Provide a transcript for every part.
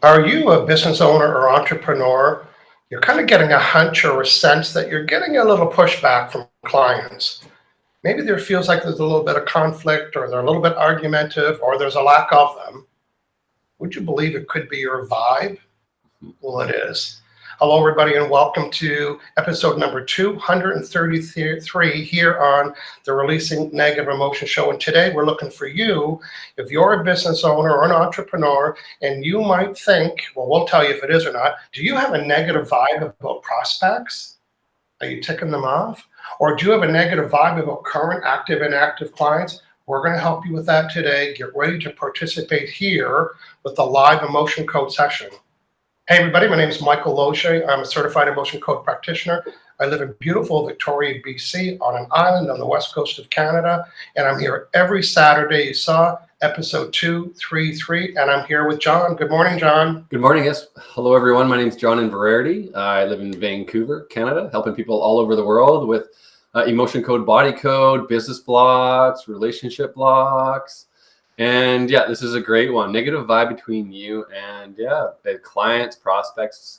Are you a business owner or entrepreneur? You're kind of getting a hunch or a sense that you're getting a little pushback from clients. Maybe there feels like there's a little bit of conflict, or they're a little bit argumentative, or there's a lack of them. Would you believe it could be your vibe? Well, it is. Hello, everybody, and welcome to episode number 233 here on the Releasing Negative Emotion Show. And today we're looking for you. If you're a business owner or an entrepreneur, and you might think, well, we'll tell you if it is or not, do you have a negative vibe about prospects? Are you ticking them off? Or do you have a negative vibe about current active and inactive clients? We're going to help you with that today. Get ready to participate here with the live emotion code session. Hey everybody, my name is Michael Loche. I'm a certified emotion code practitioner. I live in beautiful Victoria, BC, on an island on the west coast of Canada, and I'm here every Saturday. You saw episode 233, and I'm here with John. Good morning, John. Good morning, yes. Hello everyone, my name is John Inverarity. I live in Vancouver, Canada, helping people all over the world with emotion code, body code, business blocks, relationship blocks. And yeah, this is a great one. Negative vibe between you and the clients, prospects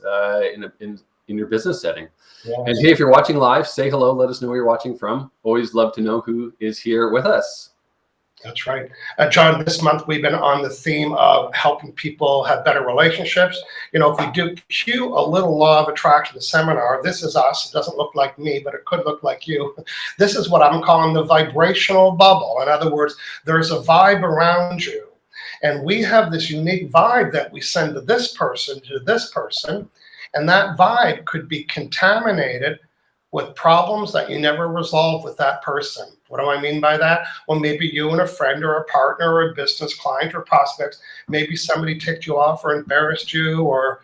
in your business setting. Yes. And hey, if you're watching live, say hello. Let us know where you're watching from. Always love to know who is here with us. That's right. John, this month we've been on the theme of helping people have better relationships. You know, if we do cue a little law of attraction, the seminar, this is us. It doesn't look like me, but it could look like you. This is what I'm calling the vibrational bubble. In other words, there's a vibe around you. And we have this unique vibe that we send to this person, and that vibe could be contaminated with problems that you never resolve with that person. What do I mean by that? Well, maybe you and a friend or a partner or a business client or prospects, maybe somebody ticked you off or embarrassed you, or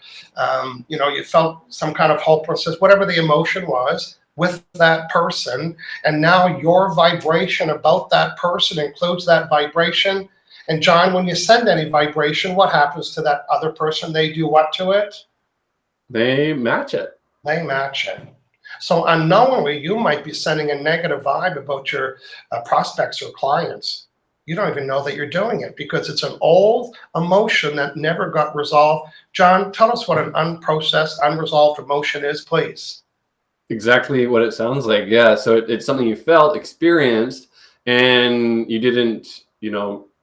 you felt some kind of hopelessness, whatever the emotion was with that person. And now your vibration about that person includes that vibration. And John, when you send any vibration, what happens to that other person? They do what to it? They match it. They match it. So unknowingly, you might be sending a negative vibe about your prospects or clients. You don't even know that you're doing it because it's an old emotion that never got resolved. John, tell us what an unprocessed, unresolved emotion is, please. Exactly what it sounds like. Yeah. So it's something you felt, experienced, and you didn't,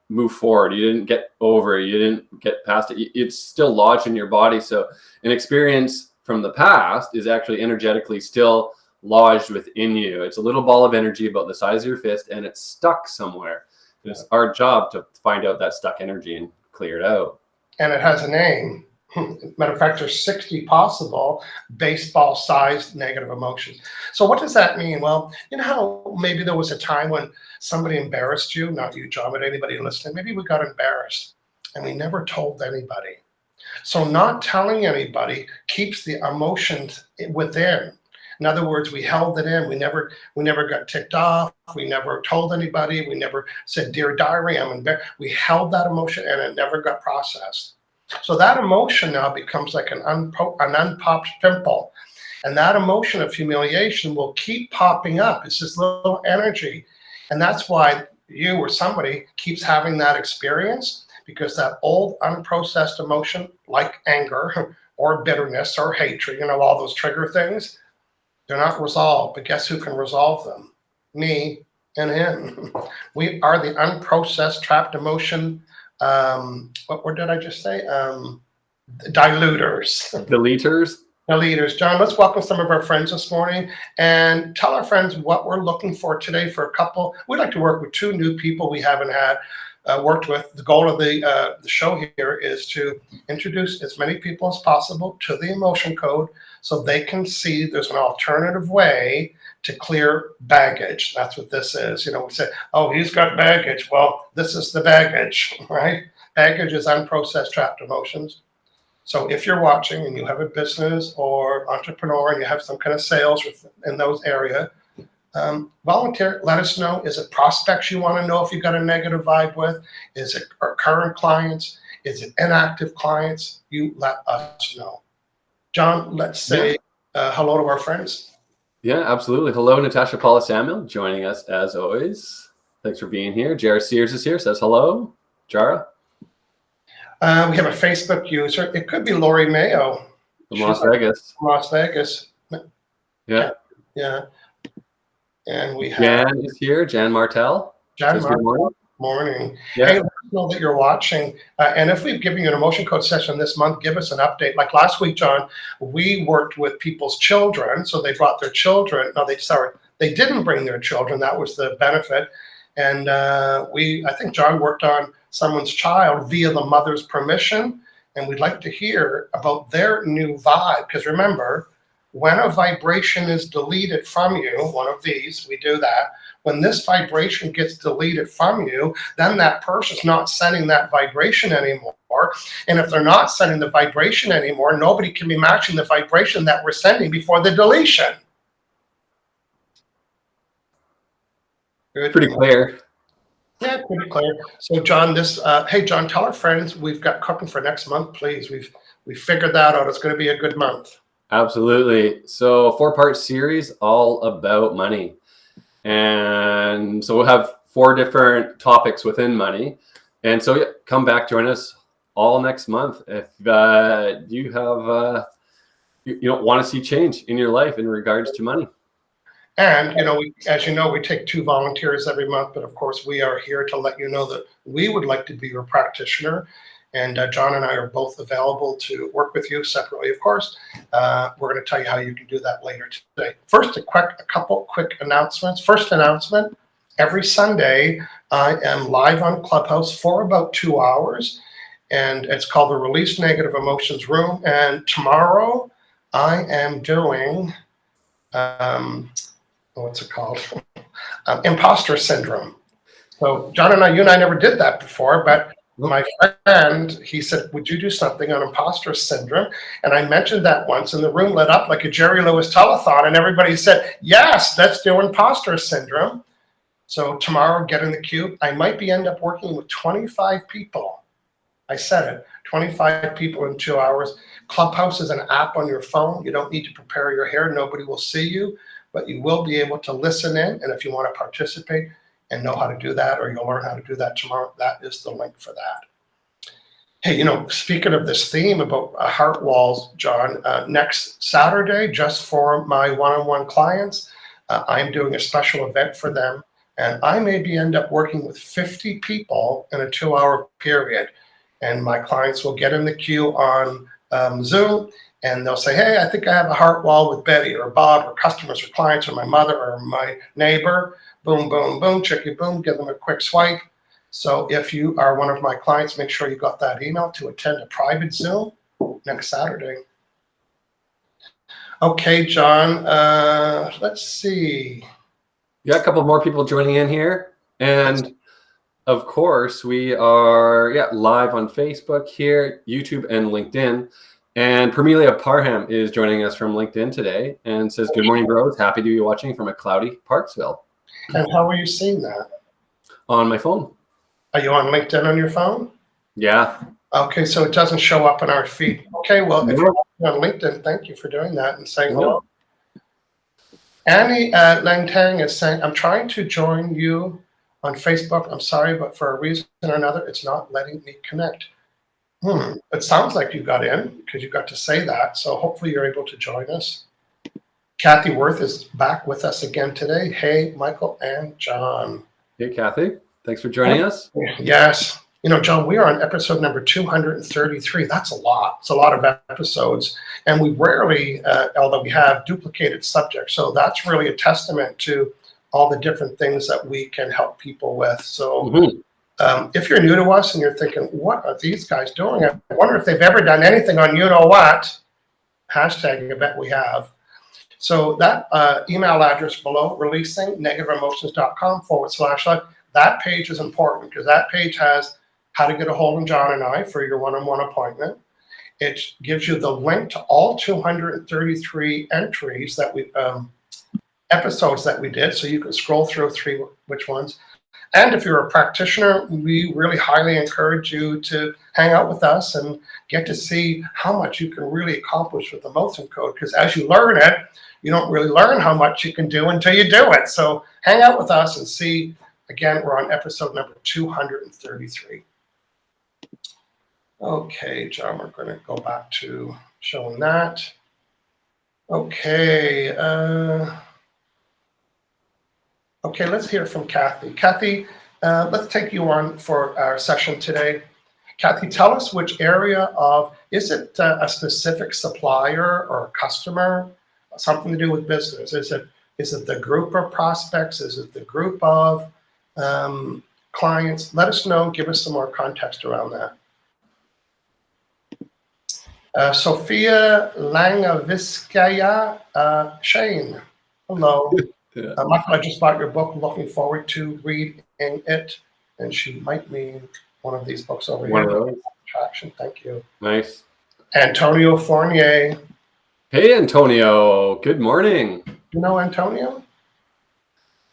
move forward. You didn't get over it. You didn't get past it. It's still lodged in your body. So an experience from the past is actually energetically still lodged within you. It's a little ball of energy about the size of your fist, and it's stuck somewhere. It's our job to find out that stuck energy and clear it out. And it has a name. Matter of fact, there's 60 possible baseball-sized negative emotions. So what does that mean? Well, you know how maybe there was a time when somebody embarrassed you, not you, John, but anybody listening. Maybe we got embarrassed and we never told anybody. So not telling anybody keeps the emotions within. In other words, we held it in. We never got ticked off. We never told anybody. We never said, "Dear diary, I'm embarrassed." We held that emotion and it never got processed. So that emotion now becomes like an unpopped pimple. And that emotion of humiliation will keep popping up. It's this little energy. And that's why you or somebody keeps having that experience, because that old unprocessed emotion, like anger or bitterness or hatred, all those trigger things, they're not resolved. But guess who can resolve them? Me and him. We are the unprocessed trapped emotion. What word did I just say? Diluters. Deleters. John, let's welcome some of our friends this morning and tell our friends what we're looking for today for a couple. We'd like to work with two new people we haven't had worked with. The goal of the show here is to introduce as many people as possible to the emotion code so they can see there's an alternative way to clear baggage. That's what this is. We say, oh, he's got baggage. Well, this is the baggage, right? Baggage is unprocessed trapped emotions. So if you're watching and you have a business or entrepreneur and you have some kind of sales in those areas, volunteer, let us know. Is it prospects you want to know if you've got a negative vibe with? Is it our current clients? Is it inactive clients? You let us know. John, let's say hello to our friends. Yeah, absolutely. Hello, Natasha Paula Samuel, joining us as always. Thanks for being here. Jara Sears is here, says hello. Jara? We have a Facebook user. It could be Lori Mayo. From Las Vegas. Las Vegas. Yeah. Yeah. And we have Jan is here. Jan Martell. John Says good morning. Morning. Yeah. Hey, let us know that you're watching. And if we've given you an emotion code session this month, give us an update. Like last week, John, we worked with people's children. So they brought their children. No, they didn't bring their children. That was the benefit. And I think John worked on someone's child via the mother's permission. And we'd like to hear about their new vibe. Because remember, when a vibration is deleted from you, one of these, we do that. When this vibration gets deleted from you, then that person's not sending that vibration anymore. And if they're not sending the vibration anymore, nobody can be matching the vibration that we're sending before the deletion. Good. Pretty clear. Yeah, pretty clear. So John, hey John, tell our friends we've got cooking for next month, please. We figured that out. It's going to be a good month. Absolutely. So 4-part series all about money. And so we'll have 4 different topics within money. And so come back, join us all next month. If you have, you don't want to see change in your life in regards to money. And, as you know, we take 2 volunteers every month, but of course we are here to let you know that we would like to be your practitioner. And John and I are both available to work with you separately, of course. We're going to tell you how you can do that later today. First, a couple quick announcements. First announcement, every Sunday, I am live on Clubhouse for about 2 hours. And it's called the Release Negative Emotions Room. And tomorrow, I am doing, what's it called? Imposter syndrome. So John and you and I never did that before, but my friend, he said, would you do something on imposter syndrome? And I mentioned that once, and the room lit up like a Jerry Lewis telethon, and everybody said, yes, let's do imposter syndrome. So tomorrow, get in the queue. I might end up working with 25 people. I said it, 25 people in 2 hours. Clubhouse is an app on your phone. You don't need to prepare your hair. Nobody will see you, but you will be able to listen in. And if you want to participate and know how to do that, or you'll learn how to do that tomorrow, that is the link for that. Hey, speaking of this theme about heart walls, John, next Saturday, just for my one-on-one clients, I'm doing a special event for them. And I end up working with 50 people in a 2-hour period. And my clients will get in the queue on Zoom, and they'll say, hey, I think I have a heart wall with Betty or Bob or customers or clients or my mother or my neighbor. Boom, boom, boom, chicky boom, give them a quick swipe. So if you are one of my clients, make sure you got that email to attend a private Zoom next Saturday. Okay, John, let's see. You got a couple more people joining in here. And of course, we are live on Facebook here, YouTube, and LinkedIn. And Permelia Parham is joining us from LinkedIn today and says, good morning, bros. Happy to be watching from a cloudy Parksville. And how are you seeing that? On my phone. Are you on LinkedIn on your phone? Yeah. Okay, so it doesn't show up in our feed. Okay, well, if you're on LinkedIn, thank you for doing that and saying hello. Annie Langtang is saying, I'm trying to join you on Facebook. I'm sorry, but for a reason or another, it's not letting me connect. It sounds like you got in because you got to say that. So hopefully you're able to join us. Kathy Worth is back with us again today. Hey, Michael and John. Hey, Kathy. Thanks for joining us. Yes. John, we are on episode number 233. That's a lot. It's a lot of episodes. And we rarely, although we have duplicated subjects. So that's really a testament to all the different things that we can help people with. So if you're new to us and you're thinking, what are these guys doing? I wonder if they've ever done anything on you-know-what. Hashtag, I bet we have. So that email address below, releasingnegativeemotions.com/live, that page is important because that page has how to get a hold of John and I for your one-on-one appointment. It gives you the link to all 233 entries that we episodes that we did, so you can scroll through which ones. And if you're a practitioner, we really highly encourage you to hang out with us and get to see how much you can really accomplish with the emotion code. Because as you learn it, you don't really learn how much you can do until you do it. So hang out with us and see. Again, we're on episode number 233. Okay, John, we're going to go back to showing that. Okay. Okay, let's hear from Kathy. Kathy, let's take you on for our session today. Kathy, tell us which area of, is it a specific supplier or customer, something to do with business? Is it the group of prospects? Is it the group of clients? Let us know, give us some more context around that. Sophia Langaviskaya, Shane, hello. Yeah. Michael, I just bought your book, looking forward to reading it, and she might mean one of these books over One here. of those. Attraction, thank you. Nice. Antonio Fournier. Hey, Antonio. Good morning. You know Antonio?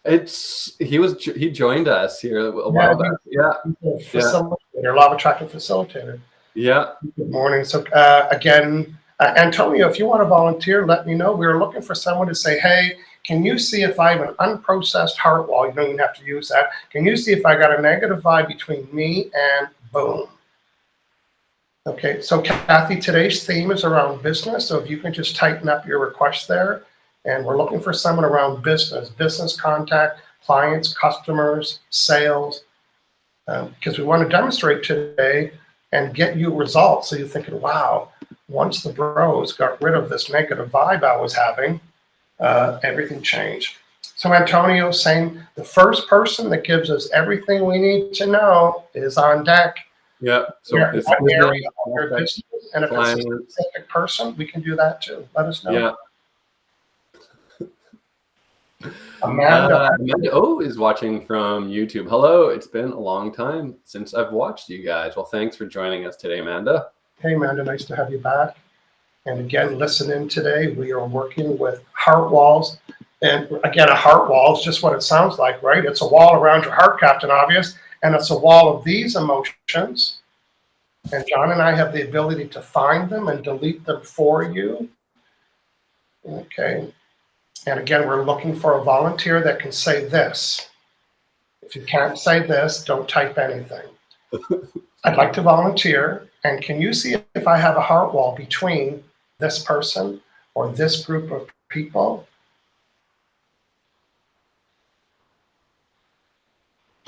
He joined us here a while back. Yeah. Facilitator, law of attraction facilitator. Yeah. Good morning. So again, Antonio, if you want to volunteer, let me know. We were looking for someone to say, hey, can you see if I have an unprocessed heart wall? You don't even have to use that. Can you see if I got a negative vibe between me and boom? Okay, so Kathy, today's theme is around business. So if you can just tighten up your request there. And we're looking for someone around business contact, clients, customers, sales, because we want to demonstrate today and get you results. So you're thinking, wow, once the bros got rid of this negative vibe I was having, everything changed. So Antonio saying the first person that gives us everything we need to know is on deck. Yeah. So Yeah, it's area of your business, and if it's a specific person, we can do that too. Let us know. Yeah. Amanda. Amanda O is watching from YouTube. Hello, it's been a long time since I've watched you guys. Well, thanks for joining us today, Amanda. Hey, Amanda, nice to have you back. And again, listen in today. We are working with heart walls. And again, a heart wall is just what it sounds like, right? It's a wall around your heart, Captain Obvious, and it's a wall of these emotions. And John and I have the ability to find them and delete them for you. Okay. And again, we're looking for a volunteer that can say this. If you can't say this, don't type anything. I'd like to volunteer. And can you see if I have a heart wall between this person or this group of people?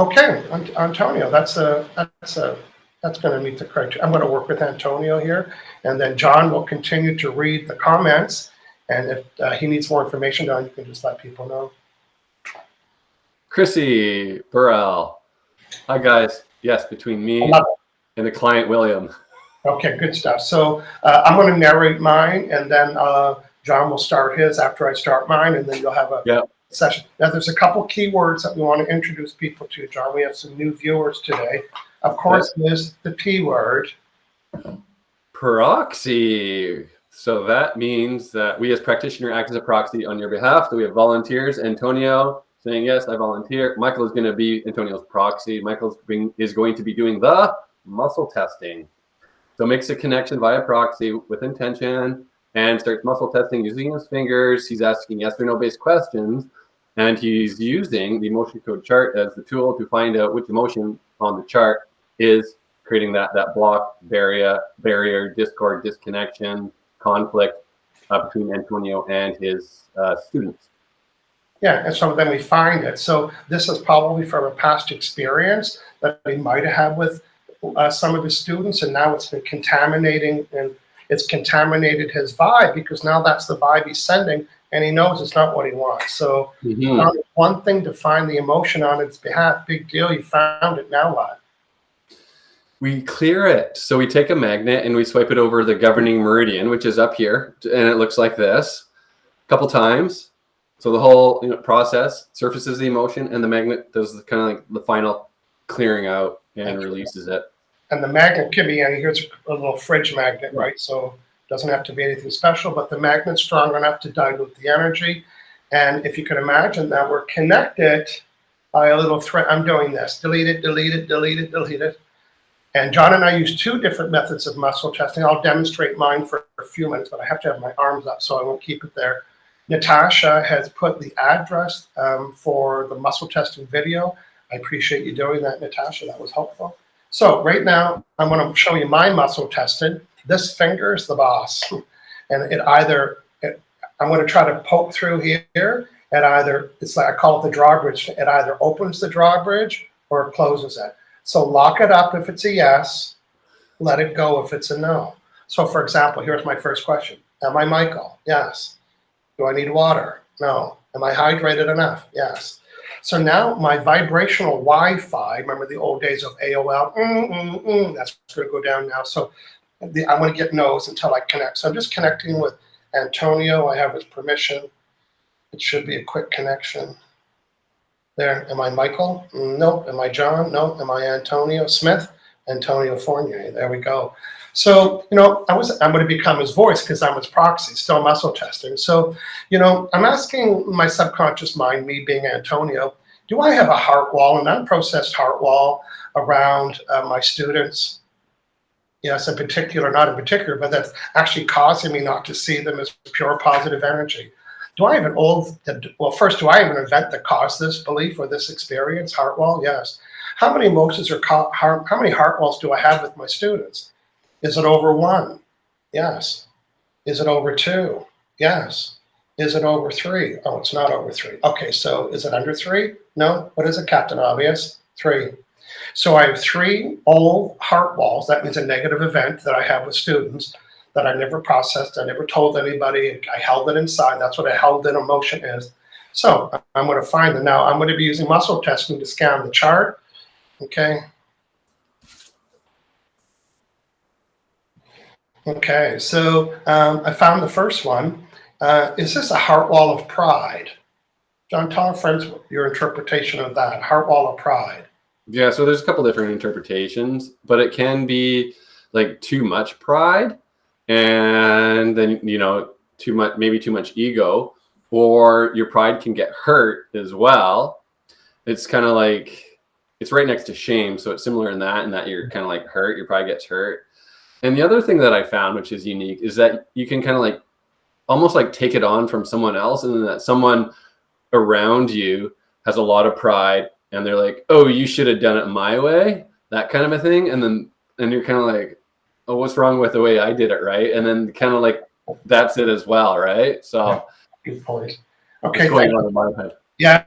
Okay, Antonio, that's going to meet the criteria. I'm going to work with Antonio here, and then John will continue to read the comments. And if he needs more information, John, you can just let people know. Chrissy Burrell. Hi, guys. Yes, between me and the client, William. Okay, good stuff. So I'm going to narrate mine, and then John will start his after I start mine, and then you'll have a session. Now, there's a couple keywords that we want to introduce people to, John. We have some new viewers today. Of course, there's the P word. Proxy. So that means that we as practitioner act as a proxy on your behalf. So we have volunteers. Antonio saying, yes, I volunteer. Michael is going to be Antonio's proxy. Michael is going to be doing the muscle testing. So makes a connection via proxy with intention and starts muscle testing using his fingers. He's asking yes or no based questions. And he's using the emotion code chart as the tool to find out which emotion on the chart is creating that block, barrier, discord, disconnection, conflict between Antonio and his students. Yeah, and so then we find it. So this is probably from a past experience that we might have had with some of his students, and now it's been contaminating, and it's contaminated his vibe, because now that's the vibe he's sending, and he knows it's not what he wants. So one thing to find the emotion on its behalf, big deal, you found it, now what? We clear it. So we take a magnet and we swipe it over the governing meridian, which is up here, and it looks like this a couple times. So the whole process surfaces the emotion, and the magnet does kind of like the final clearing out and releases it. And the magnet can be, here's a little fridge magnet, right? So it doesn't have to be anything special, but the magnet's strong enough to dilute the energy. And if you can imagine that we're connected by a little thread, I'm doing this, delete it, delete it, delete it, delete it. And John and I use two different methods of muscle testing. I'll demonstrate mine for a few minutes, but I have to have my arms up, so I won't keep it there. Natasha has put the address for the muscle testing video. I appreciate you doing that, Natasha. That was helpful. So right now, I'm going to show you my muscle tested. This finger is the boss. And I'm going to try to poke through here. And either, it's like I call it the drawbridge. It either opens the drawbridge or it closes it. So lock it up if it's a yes. Let it go if it's a no. So for example, here's my first question. Am I Michael? Yes. Do I need water? No. Am I hydrated enough? Yes. So now my vibrational Wi-Fi, remember the old days of AOL, that's going to go down now. So I'm going to get no's until I connect. So I'm just connecting with Antonio. I have his permission. It should be a quick connection. There. Am I Michael? No. Am I John? No. Am I Antonio Smith? Antonio Fournier. There we go. So, I'm going to become his voice because I'm his proxy, still muscle testing. So, I'm asking my subconscious mind, me being Antonio, do I have a heart wall, an unprocessed heart wall around my students? Yes, in particular, not in particular, but that's actually causing me not to see them as pure positive energy. Do I have first, do I have an event that caused this belief or this experience, heart wall? Yes. How many emotions how many heart walls do I have with my students? Is it over 1? Yes. Is it over 2? Yes. Is it over 3? Oh, it's not over 3. Okay, so is it under 3? No. What is it, Captain Obvious? 3. So I have 3 old heart walls. That means a negative event that I have with students that I never processed. I never told anybody. I held it inside. That's what a held in emotion is. So I'm going to find them. Now I'm going to be using muscle testing to scan the chart. Okay. Okay, so I found the first one. Is this a heart wall of pride? John, tell our friends your interpretation of that, heart wall of pride. Yeah, so there's a couple different interpretations, but it can be like too much pride and then, maybe too much ego, or your pride can get hurt as well. It's kind of like, it's right next to shame. So it's similar in that you're kind of like hurt, your pride gets hurt. And the other thing that I found, which is unique, is that you can kind of like almost like take it on from someone else, and then that someone around you has a lot of pride and they're like, oh, you should have done it my way, that kind of a thing. And you're kind of like, oh, what's wrong with the way I did it, right? And then kind of like, that's it as well, right? So good point. Okay. Going on in my head. Yeah.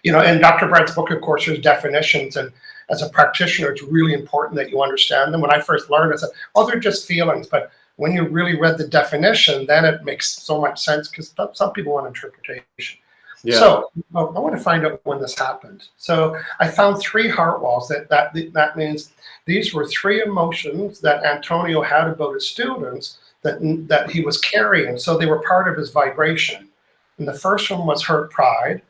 In Dr. Brett's book, of course, there's definitions, and as a practitioner, it's really important that you understand them. When I first learned, I said, oh, they're just feelings. But when you really read the definition, then it makes so much sense, because some people want interpretation. Yeah. So I want to find out when this happened. So I found 3 heart walls. That means these were 3 emotions that Antonio had about his students that he was carrying. So they were part of his vibration. And the first one was hurt pride.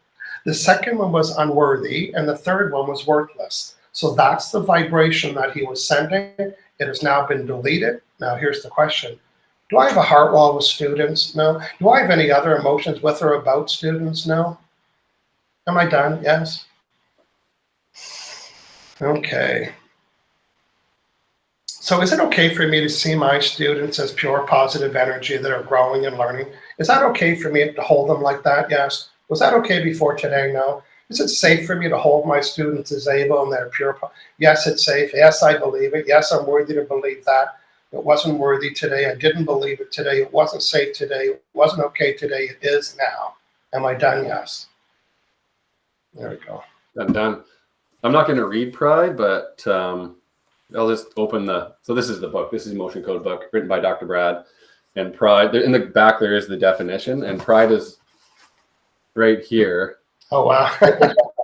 The second one was unworthy. And the third one was worthless. So that's the vibration that he was sending. It has now been deleted. Now here's the question. Do I have a heart wall with students? No. Do I have any other emotions with or about students? No. Am I done? Yes. Okay. So is it okay for me to see my students as pure positive energy that are growing and learning? Is that okay for me to hold them like that? Yes. Was that okay before today? No. Is it safe for me to hold my students as able and they're pure? Yes, it's safe. Yes, I believe it. Yes, I'm worthy to believe that. It wasn't worthy today. I didn't believe it today. It wasn't safe today. It wasn't okay today. It is now. Am I done? Yes. There we go. I'm done. I'm not going to read Pride, but I'll just open so this is the book. This is the Emotion Code book written by Dr. Brad. And Pride, in the back there is the definition, and Pride is right here. Oh, wow.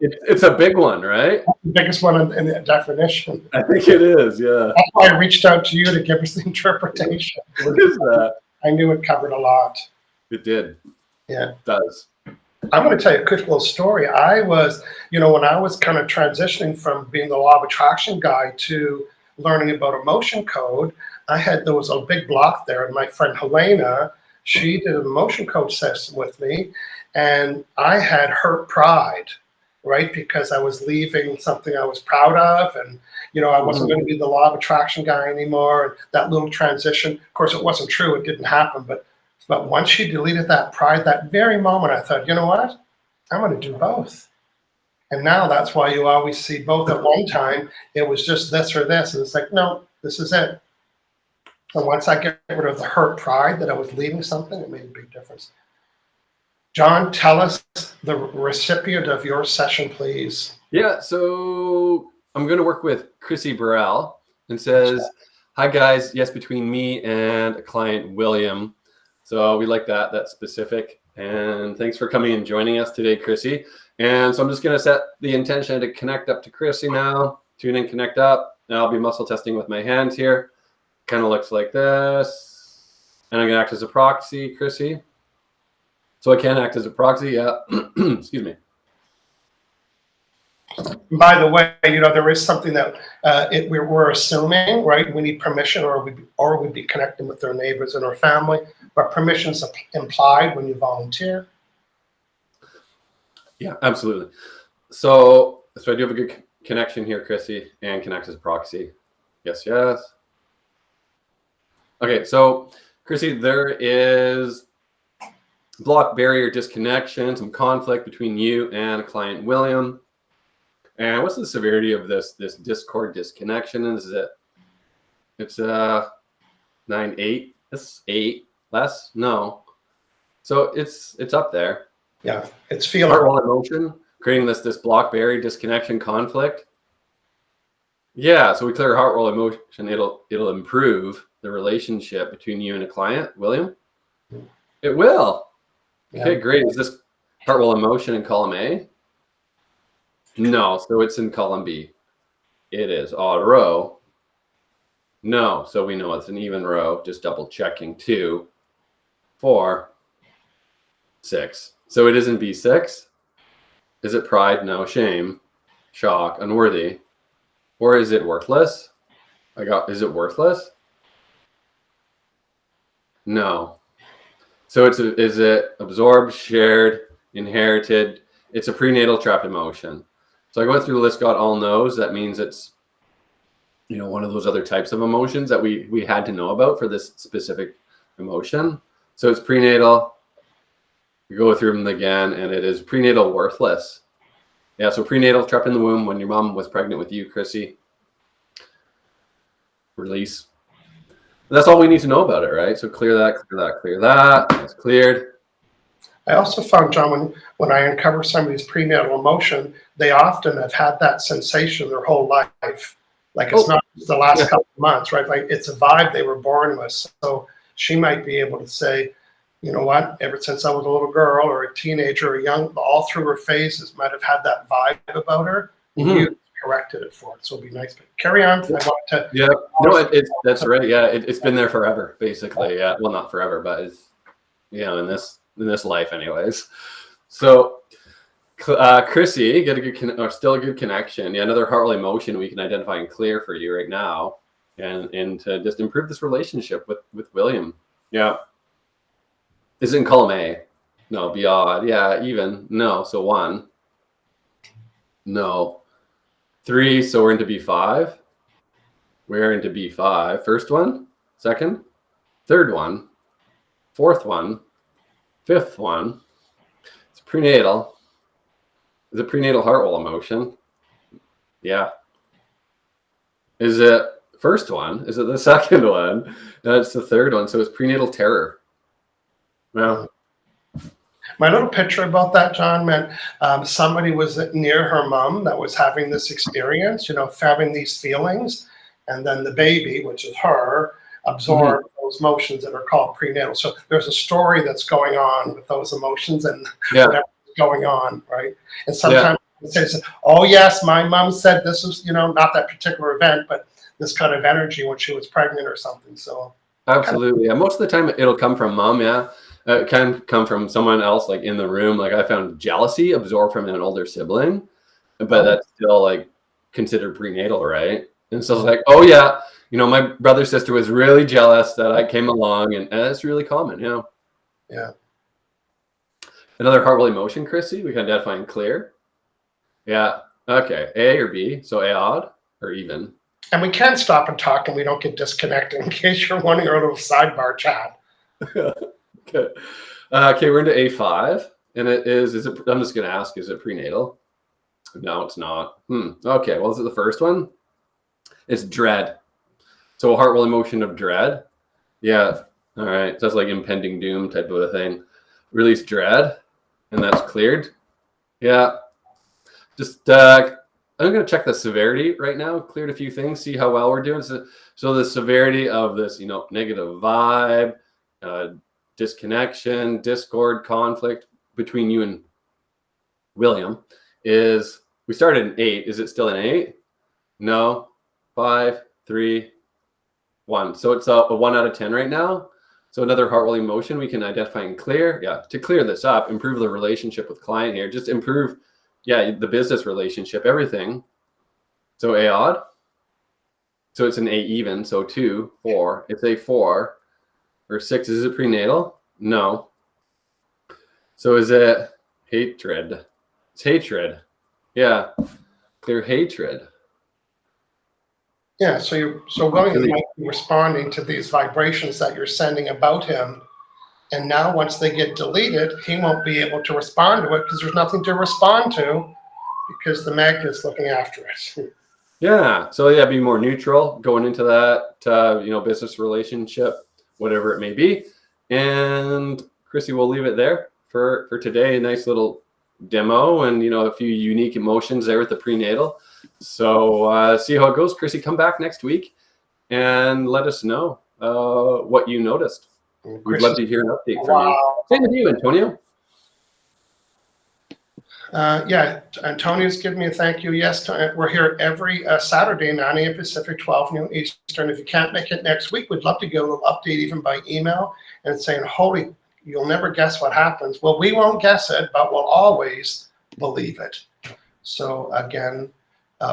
It's a big one, right? The biggest one in the definition. I think it is, yeah. That's why I reached out to you to give us the interpretation. What is that? I knew it covered a lot. It did. Yeah. It does. I'm going to tell you a quick little story. I was, when I was kind of transitioning from being the law of attraction guy to learning about emotion code, there was a big block there. And my friend Helena, she did an emotion code session with me. And I had hurt pride, right? Because I was leaving something I was proud of. And, I wasn't going to be the law of attraction guy anymore. And that little transition, of course, it wasn't true. It didn't happen. But once she deleted that pride, that very moment, I thought, you know what? I'm going to do both. And now that's why you always see both at one time, it was just this or this. And it's like, no, this is it. So once I get rid of the hurt pride that I was leaving something, it made a big difference. John, tell us the recipient of your session, please. Yeah, so I'm going to work with Chrissy Burrell, and says, hi guys, yes, between me and a client, William. So we like that, that's specific. And thanks for coming and joining us today, Chrissy. And so I'm just going to set the intention to connect up to Chrissy now. Tune in, connect up. Now I'll be muscle testing with my hands here. Kind of looks like this. And I'm going to act as a proxy, Chrissy. So I can act as a proxy, yeah. Excuse me. By the way, there is something that we're assuming, right? We need permission, or we'd be connecting with their neighbors and our family. But permission's implied when you volunteer. Yeah, absolutely. So I do have a good connection here, Chrissy, and connect as a proxy. Yes, yes. Okay, so Chrissy, there is block, barrier, disconnection, some conflict between you and a client, William. And what's the severity of this Discord disconnection? Is it? It's 9-8. It's 8 less. No, so it's up there. Yeah, it's feeling heart wall emotion, creating this block, barrier, disconnection, conflict. Yeah, so we clear heart wall emotion. It'll improve the relationship between you and a client, William. It will. Yeah. Okay, great. Is this heart wall emotion in column A? No, so it's in column B. It is odd row. No, so we know it's an even row. Just double checking. 2, 4, 6. So it is in B6. Is it pride? No. Shame, shock, unworthy, or is it worthless? Is it worthless? No. So is it absorbed, shared, inherited? It's a prenatal trapped emotion. So I went through the list, got all no's. That means it's, one of those other types of emotions that we had to know about for this specific emotion. So it's prenatal. We go through them again, and it is prenatal worthless. Yeah, so prenatal, trapped in the womb when your mom was pregnant with you, Chrissy. Release. And that's all we need to know about it, right? So clear that, clear that, clear that. It's cleared. I also found, John, when I uncover somebody's prenatal emotion, they often have had that sensation their whole life. Like it's not just the last couple of months, right? Like it's a vibe they were born with. So she might be able to say, you know what, ever since I was a little girl or a teenager or young, all through her phases might have had that vibe about her. Mm-hmm. You corrected it for it. So it'll be nice. But carry on. I want to. Yeah, no, that's right. Yeah, it's been there forever, basically. Yeah, well, not forever, but it's, in this life anyways. So Chrissy, get a good still a good connection. Yeah, another heart emotion we can identify and clear for you right now, and to just improve this relationship with William. Yeah. Is it in column A? No. Be odd. Yeah. Even. No. So 1. No. 3. So we're into B5. We're into B5. First one, second, third one, fourth one, fifth one. It's prenatal. Is it prenatal heart wall emotion? Yeah. Is it first one? Is it the second one? No, it's the third one. So it's prenatal terror. Well, my little picture about that, John, meant somebody was near her mom that was having this experience, having these feelings, and then the baby, which is her, absorbed those emotions that are called prenatal. So there's a story that's going on with those emotions and whatever's going on, right? And sometimes it says, oh yes, my mom said this was, not that particular event, but this kind of energy when she was pregnant or something. So absolutely. Yeah, most of the time it'll come from mom. Yeah. It can come from someone else, like in the room. Like I found jealousy absorbed from an older sibling, but that's still like considered prenatal, right? And so it's like, oh yeah, my brother sister was really jealous that I came along, and that's really common, Yeah. Another heart wall emotion, Chrissy, we can identify and clear. Yeah. Okay. A or B. So A odd or even. And we can stop and talk, and we don't get disconnected in case you're wanting our little sidebar chat. Okay. Okay, we're into A5, and it is it? I'm just going to ask, is it prenatal? No, it's not. Okay, well, this is the first one. It's dread. So a heart will emotion of dread. Yeah. All right. So that's like impending doom type of a thing. Release dread, and that's cleared. Yeah. Just I'm going to check the severity right now. Cleared a few things. See how well we're doing. So the severity of this, negative vibe, disconnection, discord, conflict between you and William is, we started an 8. Is it still an 8? No. 5, 3, 1. So it's a 1 out of 10 right now. So another heart will emotion we can identify and clear. Yeah. To clear this up, improve the relationship with client here. Just improve, the business relationship, everything. So A odd. So it's an A even. So 2, 4. It's a 4 or 6. Is it prenatal? No. So is it hatred? It's hatred. Yeah. Clear hatred. Yeah, so William might be responding to these vibrations that you're sending about him, and now once they get deleted, he won't be able to respond to it because there's nothing to respond to because the magnet's looking after it. Yeah, so be more neutral going into that, business relationship, whatever it may be. And Chrissy, we'll leave it there for today. A nice little demo and, a few unique emotions there with the prenatal. So see how it goes. Chrissy, come back next week and let us know what you noticed. We'd love to hear an update from you. Same with you, Antonio. Antonio's giving me a thank you. Yes, we're here every Saturday, 9 a.m. Pacific, 12 noon Eastern. If you can't make it next week, we'd love to get a little update even by email and saying, holy, you'll never guess what happens. Well, we won't guess it, but we'll always believe it. So again,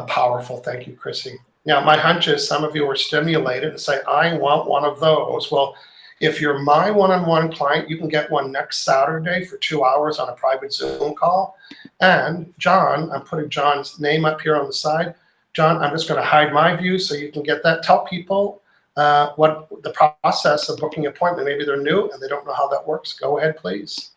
powerful. Thank you, Chrissy. Now, my hunch is some of you are stimulated and say, I want one of those. Well, if you're my one-on-one client, you can get one next Saturday for 2 hours on a private Zoom call. And John, I'm putting John's name up here on the side. John, I'm just going to hide my view so you can get that. Tell people what the process of booking an appointment. Maybe they're new and they don't know how that works. Go ahead, please.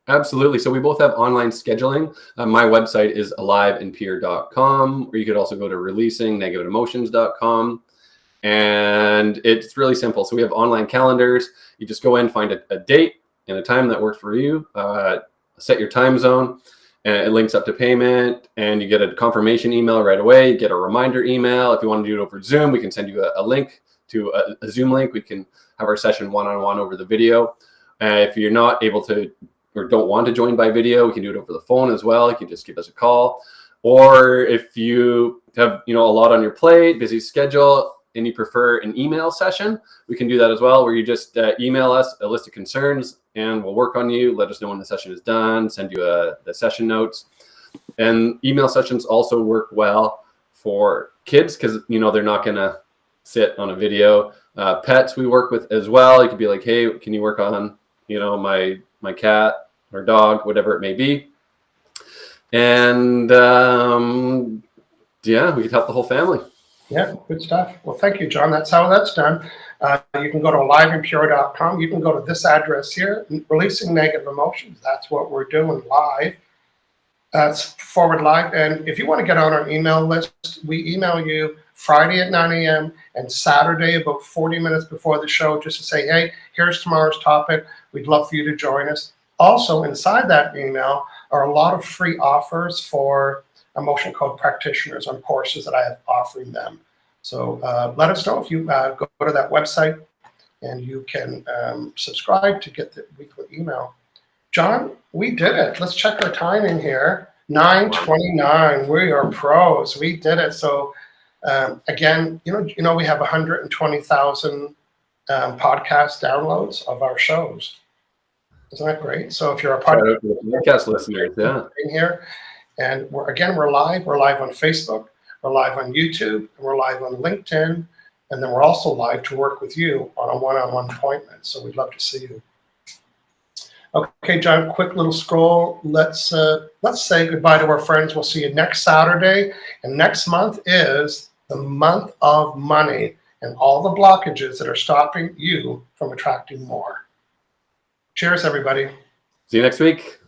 Absolutely. So we both have online scheduling. My website is aliveandpure.com, or you could also go to releasingnegativeemotions.com. And it's really simple. So we have online calendars. You just go in, find a date and a time that works for you, set your time zone, and it links up to payment, and you get a confirmation email right away. You get a reminder email. If you want to do it over Zoom, we can send you a link to a Zoom link. We can have our session one-on-one over the video. If you're not able to or don't want to join by video, we can do it over the phone as well. You can just give us a call. Or if you have a lot on your plate, busy schedule, and you prefer an email session, we can do that as well, where you just email us a list of concerns and we'll work on you, let us know when the session is done, send you the session notes. And email sessions also work well for kids because, they're not going to sit on a video. Pets we work with as well. You could be like, hey, can you work on, my cat or dog, whatever it may be. And we could help the whole family. Yeah, good stuff. Well, thank you, John. That's how that's done. You can go to aliveandpure.com. You can go to this address here, Releasing Negative Emotions. That's what we're doing live. That's forward live. And if you want to get on our email list, we email you Friday at 9 a.m. and Saturday about 40 minutes before the show just to say, hey, here's tomorrow's topic. We'd love for you to join us. Also, inside that email are a lot of free offers for emotion code practitioners on courses that I have offering them. So let us know if you go to that website and you can subscribe to get the weekly email. John, we did it. Let's check our timing here. 9:29. We are pros. We did it. So again, we have 120,000 podcast downloads of our shows. Isn't that great? So if you're a podcast listeners, here, and we're live. We're live on Facebook. We're live on YouTube. And we're live on LinkedIn. And then we're also live to work with you on a one-on-one appointment. So we'd love to see you. Okay, John, quick little scroll. Let's say goodbye to our friends. We'll see you next Saturday. And next month is the month of money and all the blockages that are stopping you from attracting more. Cheers, everybody. See you next week.